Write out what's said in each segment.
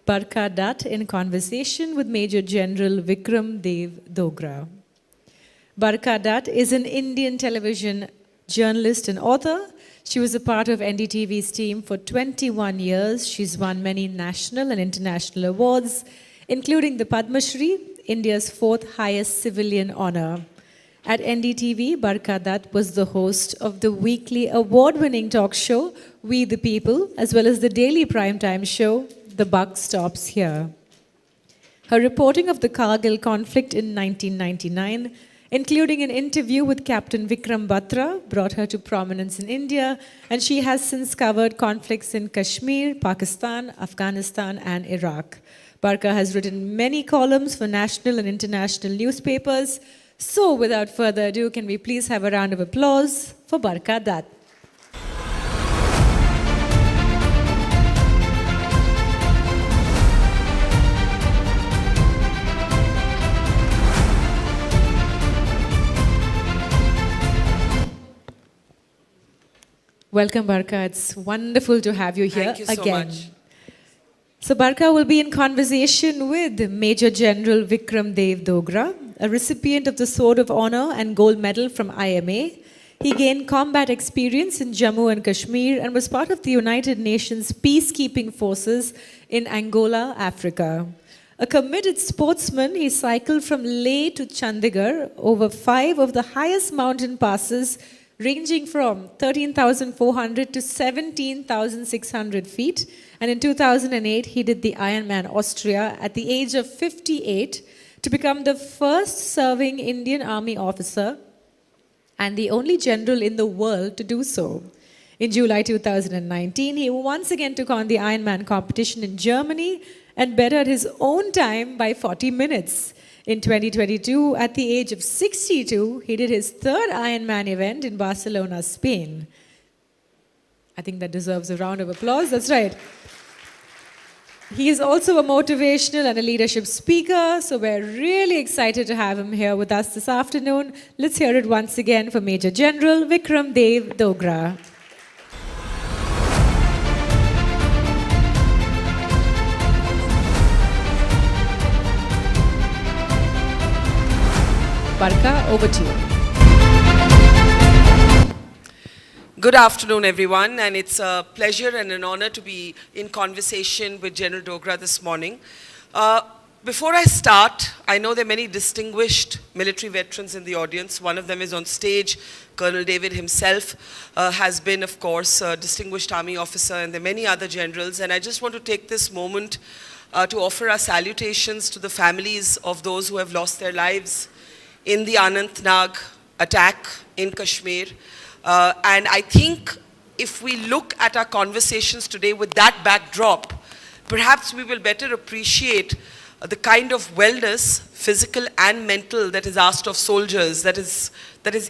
Barkha Dutt in conversation with Major General Vikram Dev Dogra. Barkha Dutt is an Indian television journalist and author. She was a part of NDTV's team for 21 years. She's won many national and international awards, including the Padma Shri, India's fourth highest civilian honor. At NDTV, Barkha Dutt was the host of the weekly award-winning talk show, We the People, as well as the daily primetime show, The Buck Stops Here. Her reporting of the Kargil conflict in 1999, including an interview with Captain Vikram Batra, brought her to prominence in India, and she has since covered conflicts in Kashmir, Pakistan, Afghanistan, and Iraq. Barkha has written many columns for national and international newspapers. So, without further ado, can we please have a round of applause for Barkha Dutt? Welcome, Barkha. It's wonderful to have you here again. Thank you so much. So, Barkha will be in conversation with Major General Vikram Dev Dogra, a recipient of the Sword of Honor and Gold Medal from IMA. He gained combat experience in Jammu and Kashmir and was part of the United Nations peacekeeping forces in Angola, Africa. A committed sportsman, he cycled from Leh to Chandigarh over 5 of the highest mountain passes, ranging from 13,400 to 17,600 feet. And in 2008, he did the Ironman Austria at the age of 58 to become the first serving Indian Army officer and the only general in the world to do so. In July 2019, he once again took on the Ironman competition in Germany and bettered his own time by 40 minutes. In 2022, at the age of 62, he did his third Ironman event in Barcelona, Spain. I think that deserves a round of applause. That's right. He is also a motivational and a leadership speaker, so we're really excited to have him here with us this afternoon. Let's hear it once again for Major General Vikram Dev Dogra. Barkha, over to you. Good afternoon, everyone, and it's a pleasure and an honor to be in conversation with General Dogra this morning. Before I start, I know there are many distinguished military veterans in the audience. One of them is on stage. Colonel David himself has been, of course, a distinguished army officer, and there are many other generals. And I just want to take this moment to offer our salutations to the families of those who have lost their lives in the Anantnag attack in Kashmir. And I think if we look at our conversations today with that backdrop, perhaps we will better appreciate the kind of wellness, physical and mental, that is asked of soldiers, that is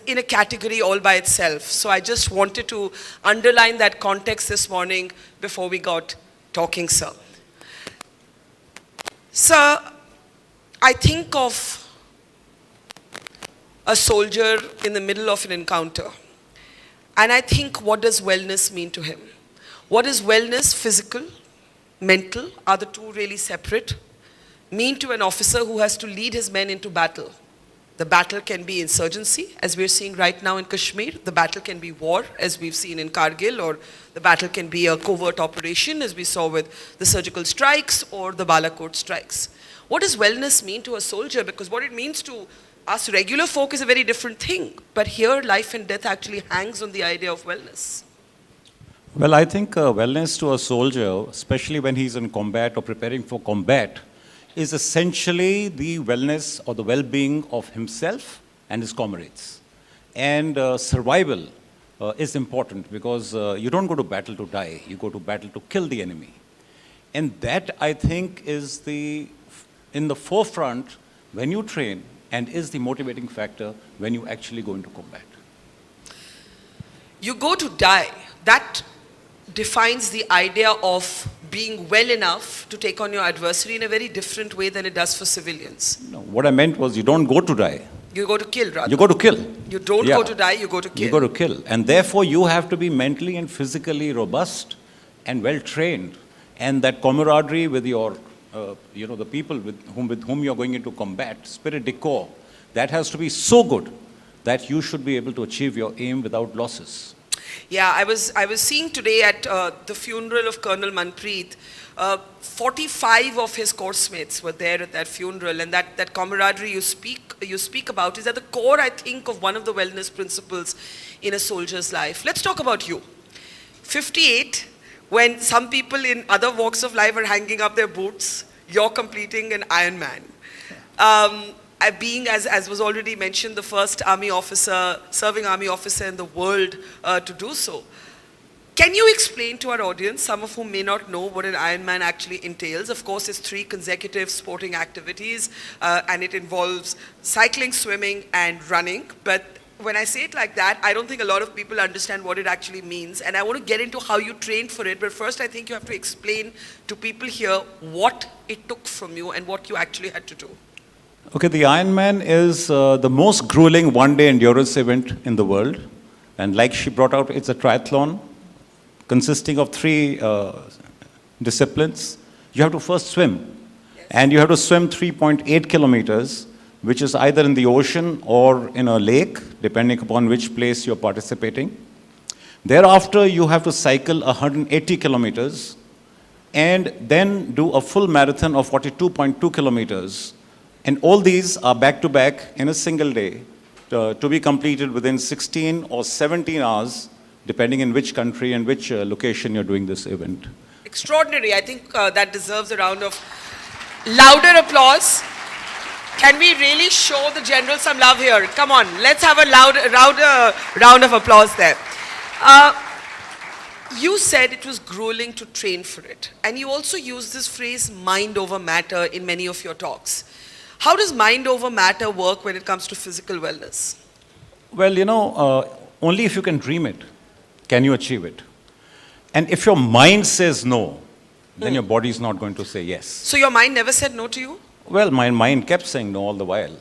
in a category all by itself. So I just wanted to underline that context this morning before we got talking, sir. Sir, I think of a soldier in the middle of an encounter. And I think, what does wellness mean to him? What is wellness, physical, mental, are the two really separate, mean to an officer who has to lead his men into battle? The battle can be insurgency, as we're seeing right now in Kashmir. The battle can be war, as we've seen in Kargil, or the battle can be a covert operation, as we saw with the surgical strikes or the Balakot strikes. What does wellness mean to a soldier? Because what it means to us regular folk is a very different thing. But here, life and death actually hangs on the idea of wellness. Well, I think wellness to a soldier, especially when he's in combat or preparing for combat, is essentially the wellness or the well-being of himself and his comrades. And survival is important because you don't go to battle to die, you go to battle to kill the enemy. And that, I think, is in the forefront when you train, and is the motivating factor when you actually go into combat. You go to die. That defines the idea of being well enough to take on your adversary in a very different way than it does for civilians. No, what I meant was you don't go to die. You go to kill, rather. You go to kill. You don't go to die, you go to kill. You go to kill. And therefore you have to be mentally and physically robust and well trained And that camaraderie with your, the people with whom you're going into combat, spirit de corps, that has to be so good that you should be able to achieve your aim without losses. Yeah, I was seeing today at the funeral of Colonel Manpreet, 45 of his course mates were there at that funeral, and that camaraderie you speak about is at the core, I think, of one of the wellness principles in a soldier's life. Let's talk about you. 58, when some people in other walks of life are hanging up their boots, you're completing an Ironman. Being, as was already mentioned, the first serving army officer in the world to do so. Can you explain to our audience, some of whom may not know what an Ironman actually entails? Of course, it's 3 consecutive sporting activities, and it involves cycling, swimming, and running. But when I say it like that, I don't think a lot of people understand what it actually means. And I want to get into how you trained for it. But first, I think you have to explain to people here what it took from you and what you actually had to do. Okay, the Ironman is the most grueling one-day endurance event in the world. And like she brought out, it's a triathlon consisting of 3 disciplines. You have to first swim. Yes. And you have to swim 3.8 kilometers, which is either in the ocean or in a lake, depending upon which place you're participating. Thereafter, you have to cycle 180 kilometers and then do a full marathon of 42.2 kilometers. And all these are back-to-back in a single day to be completed within 16 or 17 hours, depending in which country and which location you're doing this event. Extraordinary. I think that deserves a round of louder applause. Can we really show the general some love here? Come on, let's have a louder round of applause there. You said it was grueling to train for it. And you also used this phrase, mind over matter, in many of your talks. How does mind over matter work when it comes to physical wellness? Well, only if you can dream it, can you achieve it. And if your mind says no, then your body is not going to say yes. So your mind never said no to you? Well, my mind kept saying no all the while.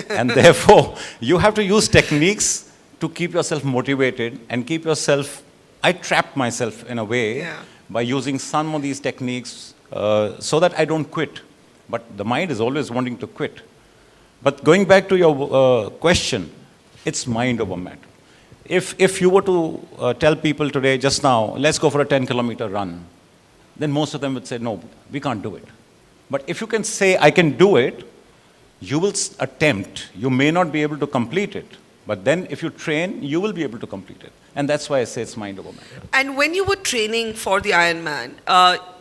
And therefore, you have to use techniques to keep yourself motivated and keep yourself... I trapped myself in a way by using some of these techniques so that I don't quit. But the mind is always wanting to quit. But going back to your question, it's mind over matter. If you were to tell people today, just now, let's go for a 10-kilometer run, then most of them would say, no, we can't do it. But if you can say, I can do it, you will attempt. You may not be able to complete it. But then if you train, you will be able to complete it. And that's why I say it's mind over matter. And when you were training for the Ironman,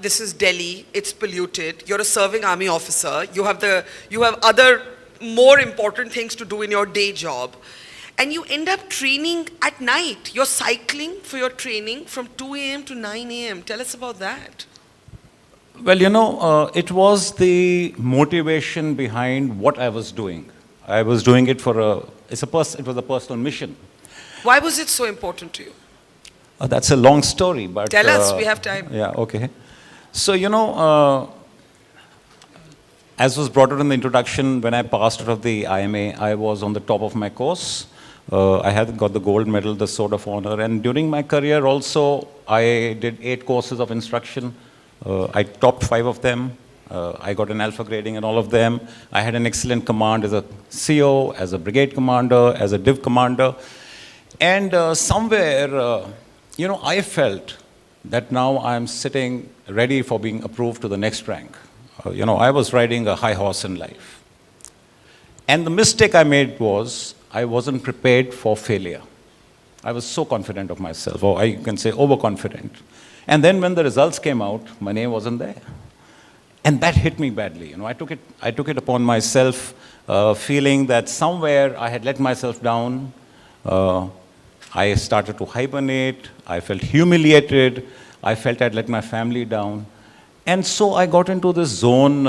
this is Delhi, it's polluted, you're a serving army officer, you have other more important things to do in your day job, and you end up training at night. You're cycling for your training from 2 a.m. to 9 a.m. Tell us about that. Well, it was the motivation behind what I was doing. I was doing it for it was a personal mission. Why was it so important to you? That's a long story, but... Tell us, we have time. Yeah, okay. So, as was brought out in the introduction, when I passed out of the IMA, I was on the top of my course. I had got the gold medal, the Sword of Honor, and during my career also, I did 8 courses of instruction. I topped 5 of them. I got an alpha grading in all of them. I had an excellent command as a CO, as a brigade commander, as a div commander. And somewhere, I felt that now I'm sitting ready for being approved to the next rank. I was riding a high horse in life. And the mistake I made was I wasn't prepared for failure. I was so confident of myself, or I can say overconfident. And then when the results came out, my name wasn't there. And that hit me badly. I took it upon myself, feeling that somewhere I had let myself down. I started to hibernate. I felt humiliated. I felt I'd let my family down. And so I got into this zone,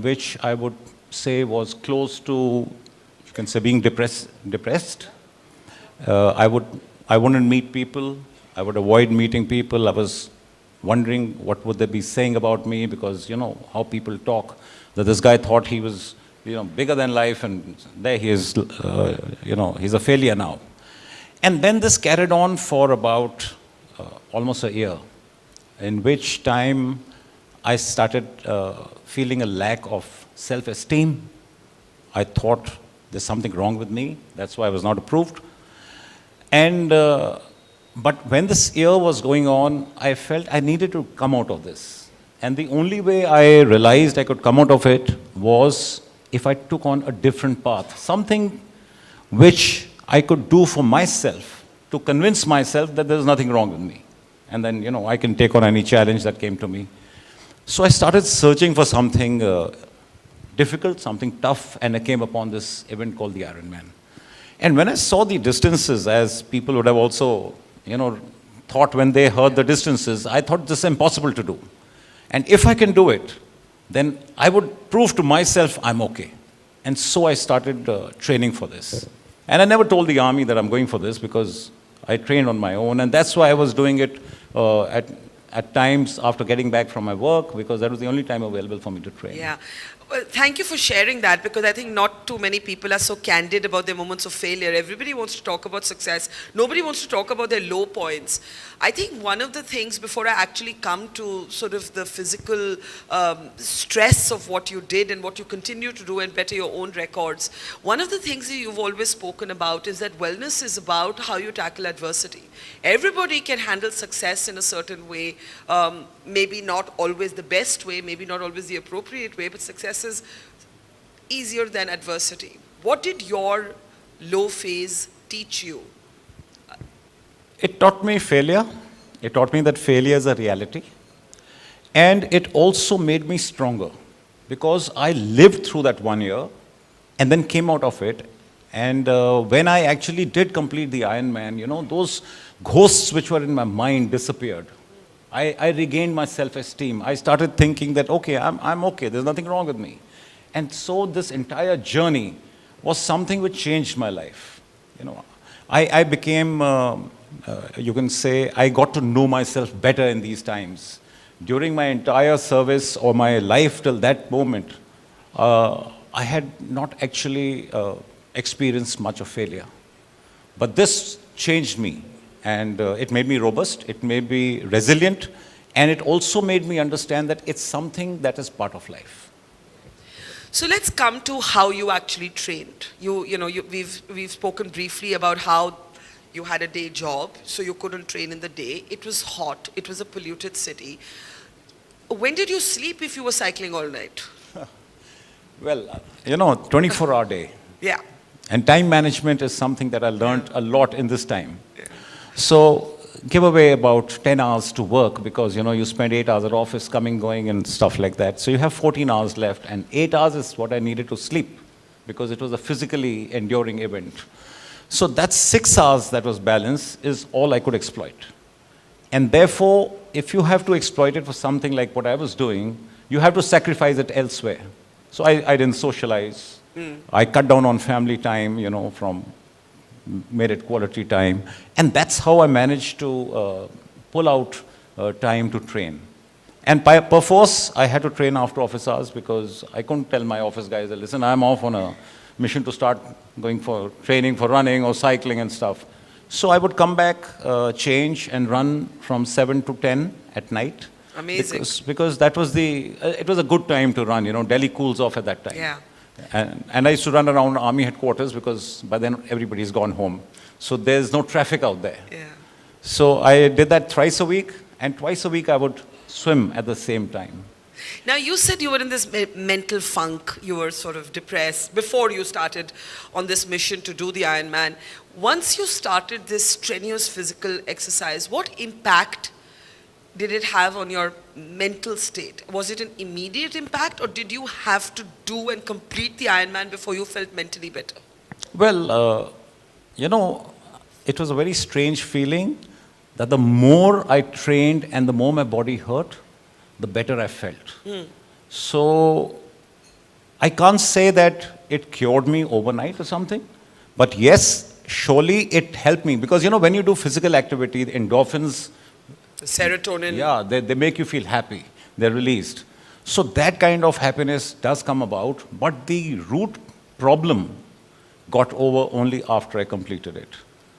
which I would say was close to, you can say, being depressed. I wouldn't meet people. I would avoid meeting people. I was wondering what would they be saying about me, because how people talk, that this guy thought he was bigger than life, and there he is, he's a failure now. And then this carried on for about almost a year, in which time I started feeling a lack of self-esteem. I thought there's something wrong with me. That's why I was not approved. And but when this year was going on, I felt I needed to come out of this. And the only way I realized I could come out of it was if I took on a different path, something which I could do for myself to convince myself that there's nothing wrong with me. And then, I can take on any challenge that came to me. So I started searching for something difficult, something tough, and I came upon this event called the Ironman. And when I saw the distances, as people would have also, thought when they heard the distances, I thought this is impossible to do. And if I can do it, then I would prove to myself I'm okay. And so I started training for this. And I never told the army that I'm going for this because I trained on my own. And that's why I was doing it at times after getting back from my work, because that was the only time available for me to train. Yeah. Well, thank you for sharing that, because I think not too many people are so candid about their moments of failure. Everybody wants to talk about success. Nobody wants to talk about their low points. I think one of the things, before I actually come to sort of the physical stress of what you did and what you continue to do and better your own records, one of the things that you've always spoken about is that wellness is about how you tackle adversity. Everybody can handle success in a certain way, maybe not always the best way, maybe not always the appropriate way, but success is easier than adversity. What did your low phase teach you? It taught me failure. It taught me that failure is a reality. And it also made me stronger because I lived through that 1 year and then came out of it. And when I actually did complete the Ironman, those ghosts which were in my mind disappeared. I regained my self-esteem. I started thinking that, okay, I'm okay. There's nothing wrong with me. And so this entire journey was something which changed my life. I became, you can say, I got to know myself better in these times. During my entire service or my life till that moment, I had not actually experienced much of failure. But this changed me. And it made me robust, it made me resilient, and it also made me understand that it's something that is part of life. So let's come to how you actually trained. We've spoken briefly about how you had a day job, so you couldn't train in the day. It was hot, it was a polluted city. When did you sleep if you were cycling all night? Well, 24-hour day. Yeah. And time management is something that I learned a lot in this time. So give away about 10 hours to work because, you spend 8 hours at office, coming, going, and stuff like that. So you have 14 hours left, and 8 hours is what I needed to sleep because it was a physically enduring event. So that 6 hours that was balanced is all I could exploit. And therefore, if you have to exploit it for something like what I was doing, you have to sacrifice it elsewhere. So I didn't socialize. I cut down on family time, made it quality time. And that's how I managed to pull out time to train. And per force, I had to train after office hours because I couldn't tell my office guys, listen, I'm off on a mission to start going for training for running or cycling and stuff. So I would come back, change, and run from 7 to 10 at night. Amazing. Because that was it was a good time to run. Delhi cools off at that time. Yeah. And I used to run around army headquarters because by then everybody's gone home. So there's no traffic out there. Yeah. So I did that thrice a week, and twice a week I would swim at the same time. Now, you said you were in this mental funk, you were sort of depressed before you started on this mission to do the Ironman. Once you started this strenuous physical exercise, what impact did it have on your mental state? Was it an immediate impact, or did you have to do and complete the Ironman before you felt mentally better? Well, it was a very strange feeling that the more I trained and the more my body hurt, the better I felt. So I can't say that it cured me overnight or something, but yes, surely it helped me because, when you do physical activity, the endorphins, The serotonin. yeah, they make you feel happy. They're released. So that kind of happiness does come about, but the root problem got over only after I completed it.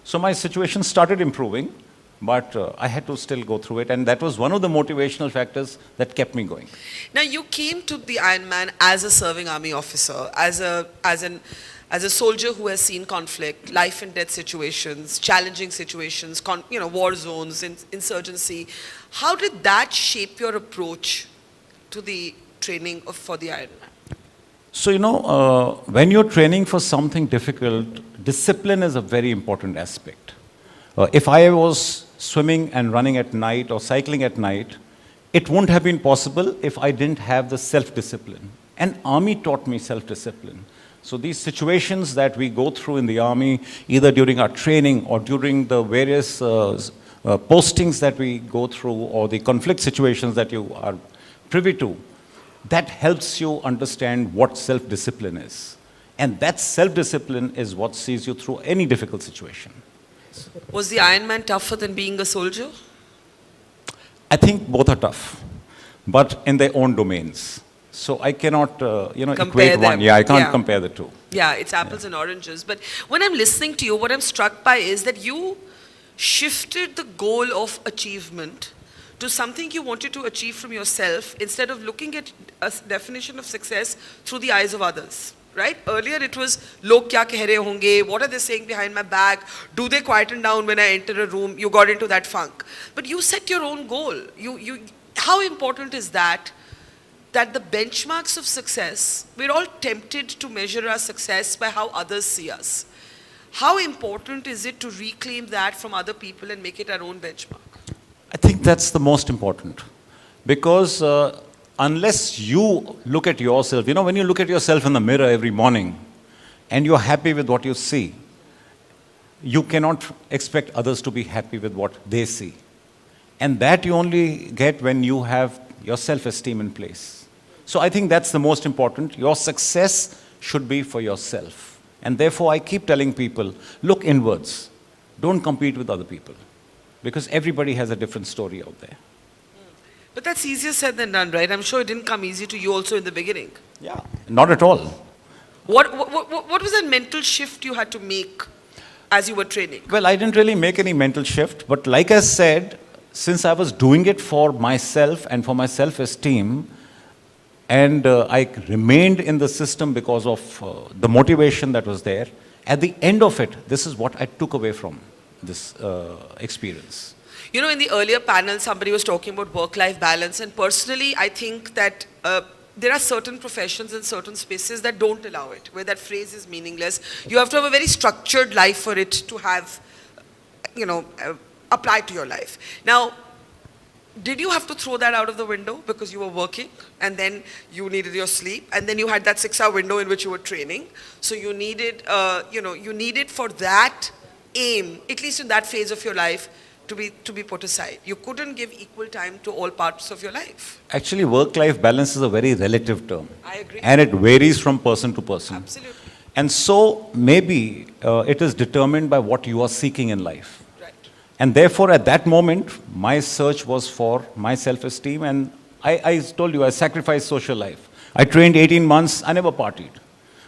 So my situation started improving, But I had to still go through it, and that was one of the motivational factors that kept me going. Now you came to the Ironman as a serving army officer, as a soldier who has seen conflict, life and death situations, challenging situations, war zones, insurgency. How did that shape your approach to the training for the Ironman? So, when you're training for something difficult, discipline is a very important aspect. If I was swimming and running at night or cycling at night, it wouldn't have been possible if I didn't have the self-discipline. And army taught me self-discipline. So these situations that we go through in the army, either during our training or during the various postings that we go through, or the conflict situations that you are privy to, that helps you understand what self-discipline is. And that self-discipline is what sees you through any difficult situation. Was the Ironman tougher than being a soldier? I think both are tough, but in their own domains. So I cannot, equate one. Yeah, I can't compare the two. Yeah, it's apples and oranges. But when I'm listening to you, what I'm struck by is that you shifted the goal of achievement to something you wanted to achieve from yourself instead of looking at a definition of success through the eyes of others. Right? Earlier it was, log kya keh rahe honge, what are they saying behind my back, do they quieten down when I enter a room, you got into that funk. But you set your own goal. How important is that the benchmarks of success, we're all tempted to measure our success by how others see us. How important is it to reclaim that from other people and make it our own benchmark? I think that's the most important. Because unless you look at yourself, when you look at yourself in the mirror every morning and you're happy with what you see, you cannot expect others to be happy with what they see. And that you only get when you have your self-esteem in place. So I think that's the most important. Your success should be for yourself. And therefore I keep telling people, look inwards. Don't compete with other people. Because everybody has a different story out there. But that's easier said than done, right? I'm sure it didn't come easy to you also in the beginning. Yeah, not at all. What was that mental shift you had to make as you were training? Well, I didn't really make any mental shift, but like I said, since I was doing it for myself and for my self-esteem, and I remained in the system because of the motivation that was there, at the end of it, this is what I took away from this experience. In the earlier panel, somebody was talking about work-life balance, and personally, I think that there are certain professions and certain spaces that don't allow it, where that phrase is meaningless. You have to have a very structured life for it to have, applied to your life. Now, did you have to throw that out of the window because you were working, and then you needed your sleep, and then you had that 6-hour window in which you were training? So you needed, you needed for that aim, at least in that phase of your life, to be put aside. You couldn't give equal time to all parts of your life. Actually, work-life balance is a very relative term. I agree. And it varies from person to person. Absolutely. And so maybe it is determined by what you are seeking in life. Right. And therefore, at that moment, my search was for my self-esteem, and I told you, I sacrificed social life. I trained 18 months, I never partied.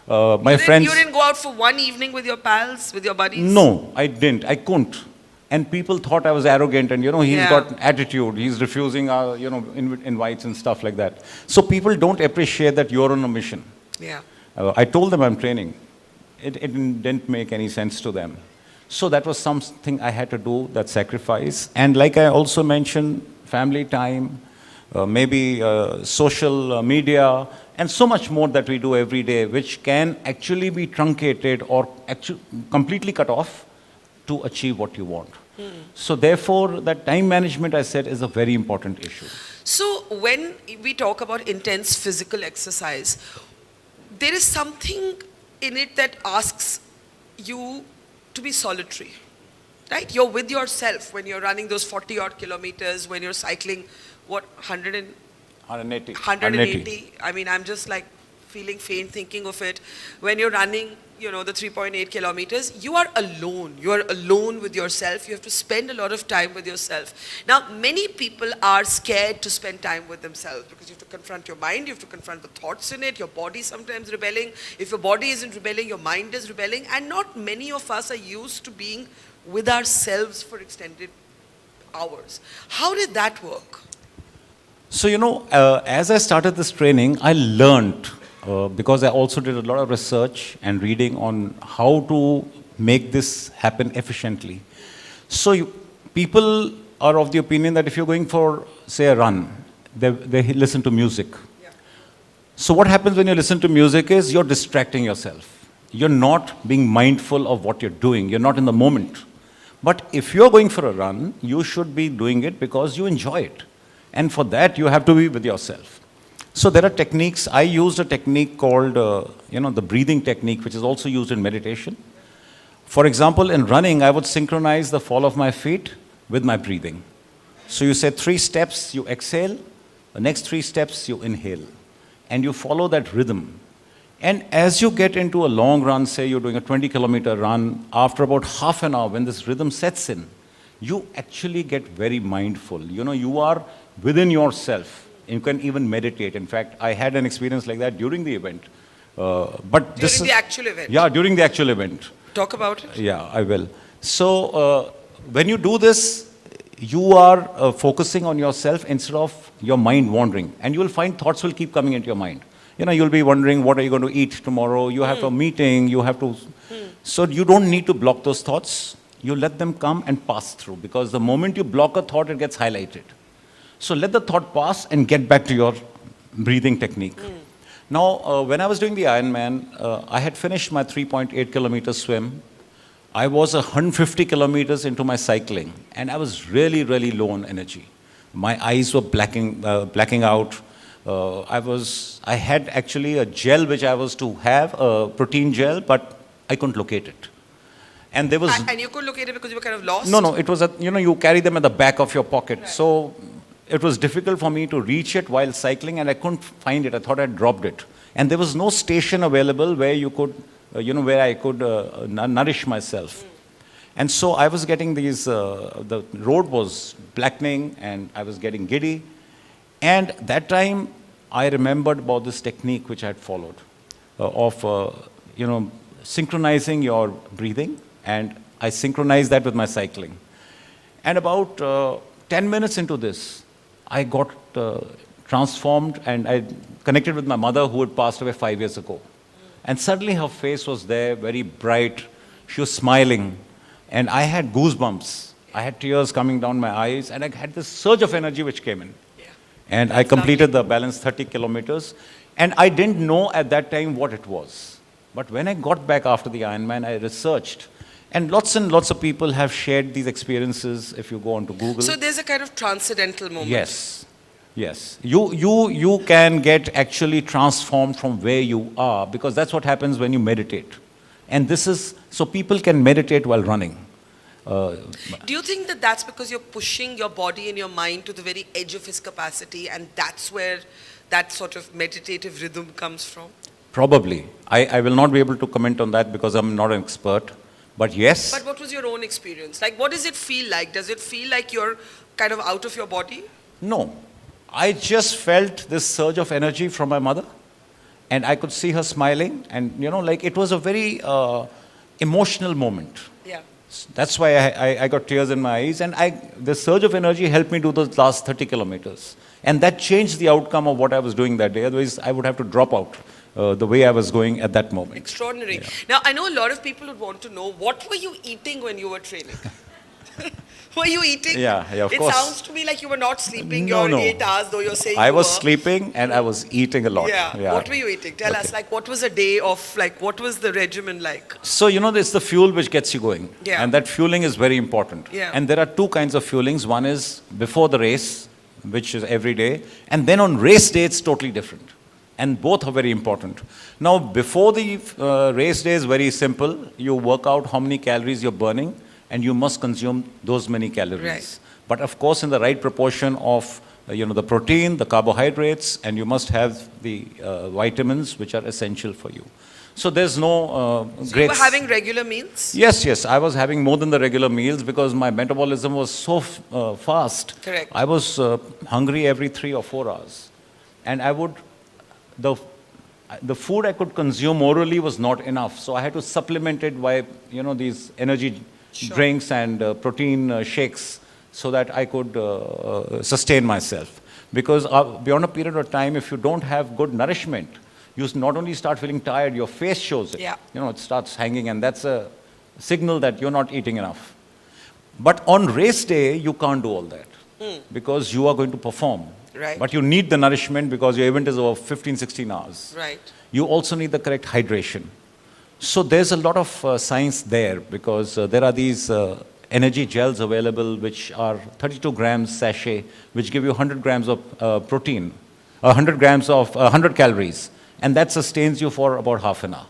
My friends... You didn't go out for one evening with your pals, with your buddies? No, I didn't. I couldn't. And people thought I was arrogant, and he's got attitude, he's refusing our, invites and stuff like that. So people don't appreciate that you're on a mission. Yeah. I told them I'm training. It didn't make any sense to them. So that was something I had to do, that sacrifice. And like I also mentioned, family time, maybe social media, and so much more that we do every day, which can actually be truncated or actually completely cut off to achieve what you want. So therefore, that time management, I said, is a very important issue. So when we talk about intense physical exercise, there is something in it that asks you to be solitary, right? You're with yourself when you're running those 40-odd kilometers, when you're cycling, 180. I mean, I'm just like feeling faint thinking of it. When you're running, the 3.8 kilometers, you are alone. You are alone with yourself. You have to spend a lot of time with yourself. Now, many people are scared to spend time with themselves because you have to confront your mind, you have to confront the thoughts in it, your body sometimes rebelling. If your body isn't rebelling, your mind is rebelling. And not many of us are used to being with ourselves for extended hours. How did that work? So, as I started this training, I learned, because I also did a lot of research and reading on how to make this happen efficiently. So, people are of the opinion that if you're going for, say, a run, they listen to music. Yeah. So, what happens when you listen to music is you're distracting yourself. You're not being mindful of what you're doing. You're not in the moment. But if you're going for a run, you should be doing it because you enjoy it. And for that, you have to be with yourself. So there are techniques. I used a technique called, the breathing technique, which is also used in meditation. For example, in running, I would synchronize the fall of my feet with my breathing. So you say 3 steps, you exhale. The next 3 steps, you inhale. And you follow that rhythm. And as you get into a long run, say you're doing a 20-kilometer run, after about half an hour, when this rhythm sets in, you actually get very mindful. You are within yourself. You can even meditate. In fact, I had an experience like that during the event. But During the actual event? Yeah, during the actual event. Talk about it. Yeah, I will. So when you do this, you are focusing on yourself instead of your mind wandering. And you will find thoughts will keep coming into your mind. You'll be wondering, what are you going to eat tomorrow? You have a meeting, you have to... So you don't need to block those thoughts. You let them come and pass through. Because the moment you block a thought, it gets highlighted. So let the thought pass and get back to your breathing technique. Now, when I was doing the Ironman, I had finished my 3.8 kilometer swim. I was 150 kilometers into my cycling. And I was really, really low on energy. My eyes were blacking out. I had actually a gel which I was to have, a protein gel, but I couldn't locate it. And there was... And you could locate it because you were kind of lost? No, it was, you carry them at the back of your pocket. Right. So it was difficult for me to reach it while cycling, and I couldn't find it. I thought I'd dropped it. And there was no station available where you could, where I could nourish myself. And so I was getting these, the road was blackening, and I was getting giddy. And that time, I remembered about this technique which I had followed of, synchronizing your breathing, and I synchronized that with my cycling. And about 10 minutes into this, I got transformed, and I connected with my mother who had passed away 5 years ago. And suddenly her face was there, very bright. She was smiling, and I had goosebumps. I had tears coming down my eyes, and I had this surge of energy which came in. And I completed the balance 30 kilometers. And I didn't know at that time what it was. But when I got back after the Ironman, I researched. And lots of people have shared these experiences if you go onto Google. So there's a kind of transcendental moment. Yes. You can get actually transformed from where you are, because that's what happens when you meditate. And so people can meditate while running. Do you think that that's because you're pushing your body and your mind to the very edge of its capacity, and that's where that sort of meditative rhythm comes from? Probably. I will not be able to comment on that because I'm not an expert. But yes. But what was your own experience? Like, what does it feel like? Does it feel like you're kind of out of your body? No. I just felt this surge of energy from my mother. And I could see her smiling. And, it was a very emotional moment. Yeah. That's why I got tears in my eyes, and the surge of energy helped me do those last 30 kilometers. And that changed the outcome of what I was doing that day. Otherwise, I would have to drop out the way I was going at that moment. Extraordinary. Yeah. Now, I know a lot of people would want to know, what were you eating when you were training? Were you eating? Yeah, of course. It sounds to me like you were not sleeping your 8 hours, though you're saying I you was were. sleeping and I was eating a lot. Yeah. What were you eating? Tell us, what was a day of, what was the regimen like? So, it's the fuel which gets you going. Yeah. And that fueling is very important. Yeah. And there are 2 kinds of fuelings. One is before the race, which is every day. And then on race day, it's totally different. And both are very important. Now, before the race day is very simple. You work out how many calories you're burning, and you must consume those many calories. Right. But of course, in the right proportion of the protein, the carbohydrates, and you must have the vitamins which are essential for you. So there's no So great... you were having regular meals? Yes. I was having more than the regular meals because my metabolism was so fast. Correct. I was hungry every 3 or 4 hours. And I would... The food I could consume orally was not enough. So I had to supplement it by, these energy drinks and protein shakes so that I could sustain myself. Because beyond a period of time, if you don't have good nourishment, you not only start feeling tired, your face shows it. Yeah. You know, it starts hanging, and that's a signal that you're not eating enough. But on race day, you can't do all that because you are going to perform. Right. But you need the nourishment because your event is over 15, 16 hours. Right. You also need the correct hydration. So there's a lot of science there because there are these energy gels available which are 32 grams sachet, which give you 100 grams of protein, 100 grams of 100 calories, and that sustains you for about half an hour.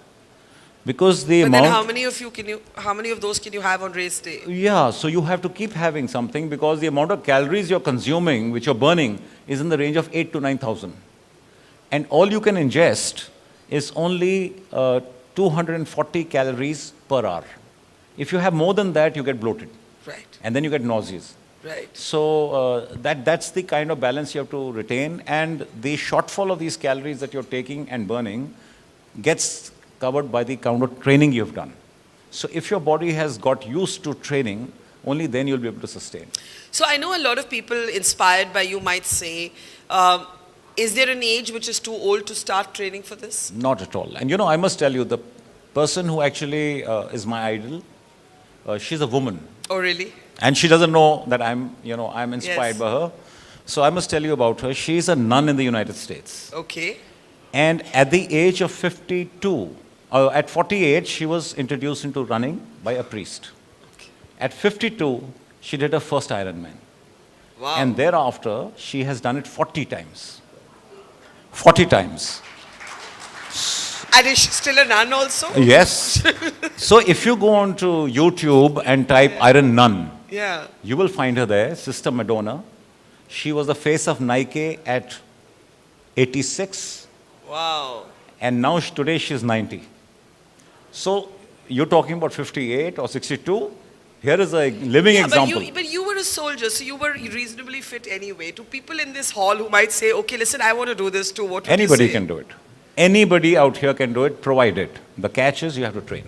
Because the But amount. then how many of those can you have on race day? Yeah, so you have to keep having something because the amount of calories you're consuming, which you're burning, is in the range of 8 to 9,000. And all you can ingest is only 240 calories per hour. If you have more than that, you get bloated. Right. And then you get nauseous. Right. So that's the kind of balance you have to retain. And the shortfall of these calories that you're taking and burning gets covered by the kind of training you've done. So if your body has got used to training, only then you'll be able to sustain. So I know a lot of people inspired by you might say, is there an age which is too old to start training for this? Not at all. And you know, I must tell you, the person who actually is my idol, she's a woman. Oh, really? And she doesn't know that I'm inspired Yes. by her. So I must tell you about her. She's a nun in the United States. Okay. And at the age of 52, at 48, she was introduced into running by a priest. At 52, she did her first Ironman. Wow. And thereafter, she has done it 40 times. 40 times. And is she still a nun also? Yes. So if you go on to YouTube and type Iron Nun, Yeah. you will find her there, Sister Madonna. She was the face of Nike at 86, Wow. and now today she's 90. So you're talking about 58 or 62. Here is a living example. But you were a soldier, so you were reasonably fit anyway. To people in this hall who might say, okay, listen, I want to do this too, what would Anybody you say? can do it. Anybody out here can do it, provided. The catch is you have to train.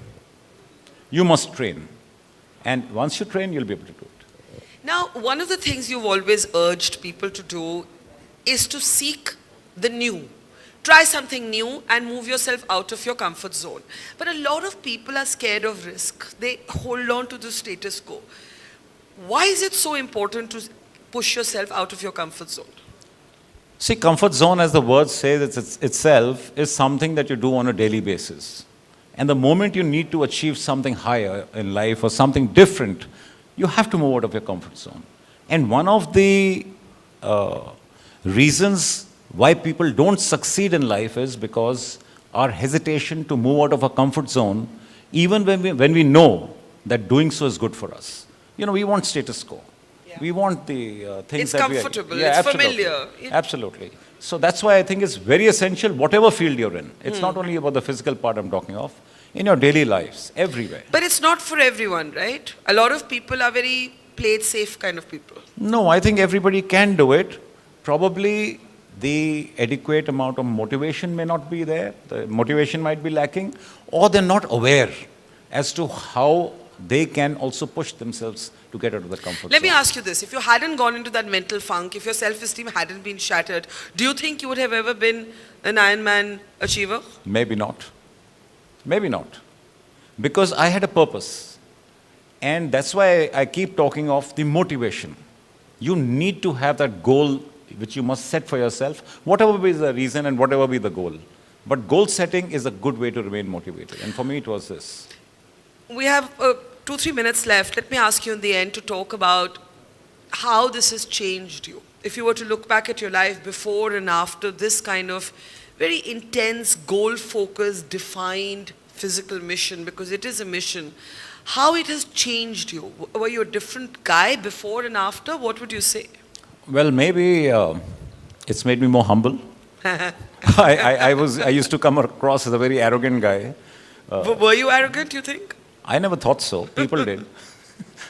You must train. And once you train, you'll be able to do it. Now, one of the things you've always urged people to do is to seek the new. Try something new and move yourself out of your comfort zone. But a lot of people are scared of risk. They hold on to the status quo. Why is it so important to push yourself out of your comfort zone? See, comfort zone, as the word says itself, is something that you do on a daily basis. And the moment you need to achieve something higher in life or something different, you have to move out of your comfort zone. And one of the reasons why people don't succeed in life is because our hesitation to move out of our comfort zone, even when we know that doing so is good for us. You know, we want status quo. Yeah. We want the things It's that comfortable, we are. it's absolutely. familiar. Yeah. Absolutely. So that's why I think it's very essential, whatever field you're in. It's not only about the physical part I'm talking of, in your daily lives, everywhere. But it's not for everyone, right? A lot of people are very play it safe kind of people. No, I think everybody can do it. Probably the adequate amount of motivation may not be there. The motivation might be lacking, or they're not aware as to how they can also push themselves to get out of the comfort Let zone. me ask you this. If you hadn't gone into that mental funk, if your self-esteem hadn't been shattered, do you think you would have ever been an Ironman achiever? Maybe not. Maybe not. Because I had a purpose. And that's why I keep talking of the motivation. You need to have that goal which you must set for yourself, whatever be the reason and whatever be the goal. But goal setting is a good way to remain motivated. And for me, it was this. We have 2-3 minutes left. Let me ask you in the end to talk about how this has changed you. If you were to look back at your life before and after this kind of very intense, goal-focused, defined physical mission, because it is a mission, how it has changed you. Were you a different guy before and after? What would you say? Well, maybe it's made me more humble. I used to come across as a very arrogant guy. Were you arrogant, you think? I never thought so. People did.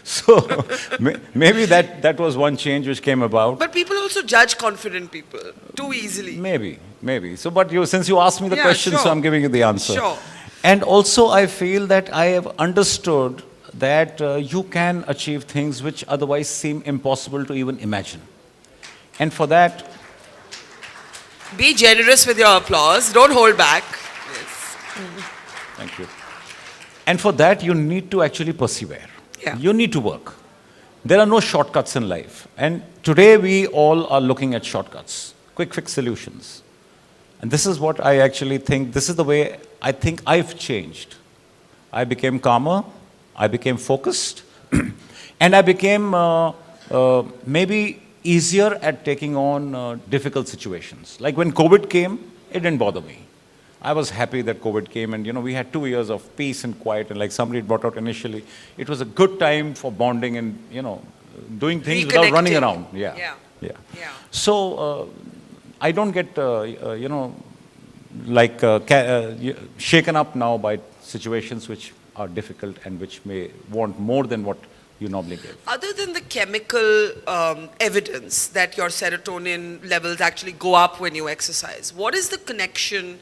So maybe that was one change which came about. But people also judge confident people too easily. Maybe. So, but since you asked me the Yeah, question, sure. so I'm giving you the answer. Sure. And also, I feel that I have understood that you can achieve things which otherwise seem impossible to even imagine. And for that, Be generous with your applause. Don't hold back. Yes. thank you. And for that, you need to actually persevere. Yeah. You need to work. There are no shortcuts in life. And today, we all are looking at shortcuts, quick fix solutions. And this is what I actually think, this is the way I think I've changed. I became calmer, I became focused, and I became maybe easier at taking on difficult situations. Like when COVID came, it didn't bother me. I was happy that COVID came, and we had 2 years of peace and quiet, and like somebody brought out initially, it was a good time for bonding and doing things without running Reconnecting. around. Yeah. Yeah. Yeah. So I don't get shaken up now by situations which are difficult and which may want more than what you normally give. Other than the chemical evidence that your serotonin levels actually go up when you exercise, what is the connection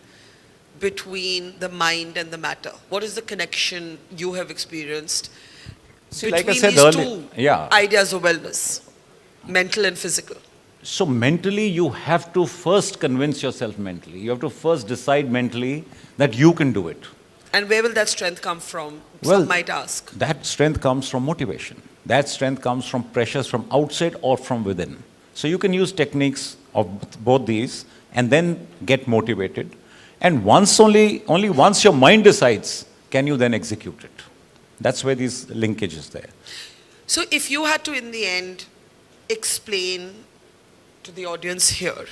between the mind and the matter? What is the connection you have experienced See, between like I said these earlier, two yeah. ideas of wellness, mental and physical? So mentally, you have to first convince yourself mentally. You have to first decide mentally that you can do it. And where will that strength come from? Well, Some might ask. That strength comes from motivation. That strength comes from pressures from outside or from within. So you can use techniques of both these and then get motivated. And only once your mind decides, can you then execute it. That's where these linkage is there. So if you had to, in the end, explain to the audience here,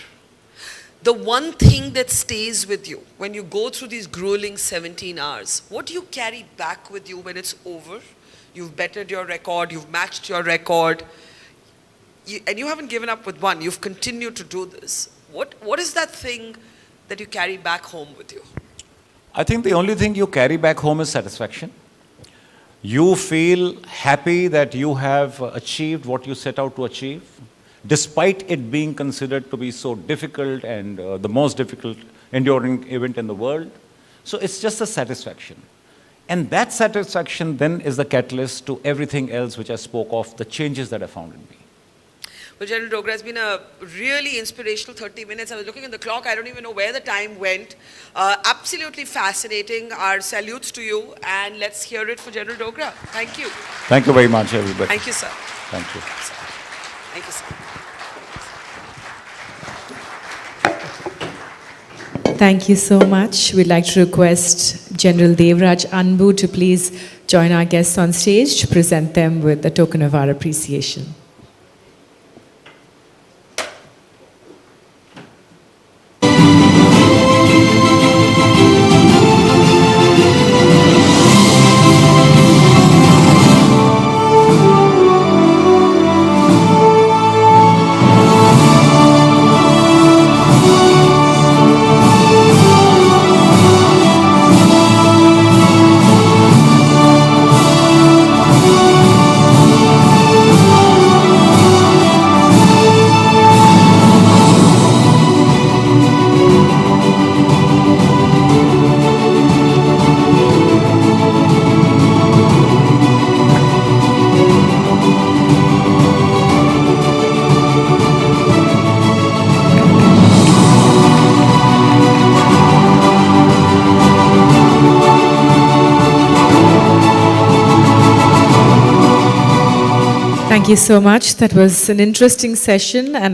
the one thing that stays with you when you go through these grueling 17 hours, what do you carry back with you when it's over? You've bettered your record, you've matched your record, and you haven't given up with one, you've continued to do this. What is that thing that you carry back home with you? I think the only thing you carry back home is satisfaction. You feel happy that you have achieved what you set out to achieve, despite it being considered to be so difficult and the most difficult enduring event in the world. So it's just a satisfaction. And that satisfaction then is the catalyst to everything else which I spoke of, the changes that I found in me. Well, General Dogra, it's been a really inspirational 30 minutes. I was looking at the clock. I don't even know where the time went. Absolutely fascinating. Our salutes to you. And let's hear it for General Dogra. Thank you. Thank you very much, everybody. Thank you, sir. Thank you. Thank you, sir. Thank you so much. We'd like to request General Devraj Anbu to please join our guests on stage to present them with a token of our appreciation. Thank you so much. That was an interesting session, and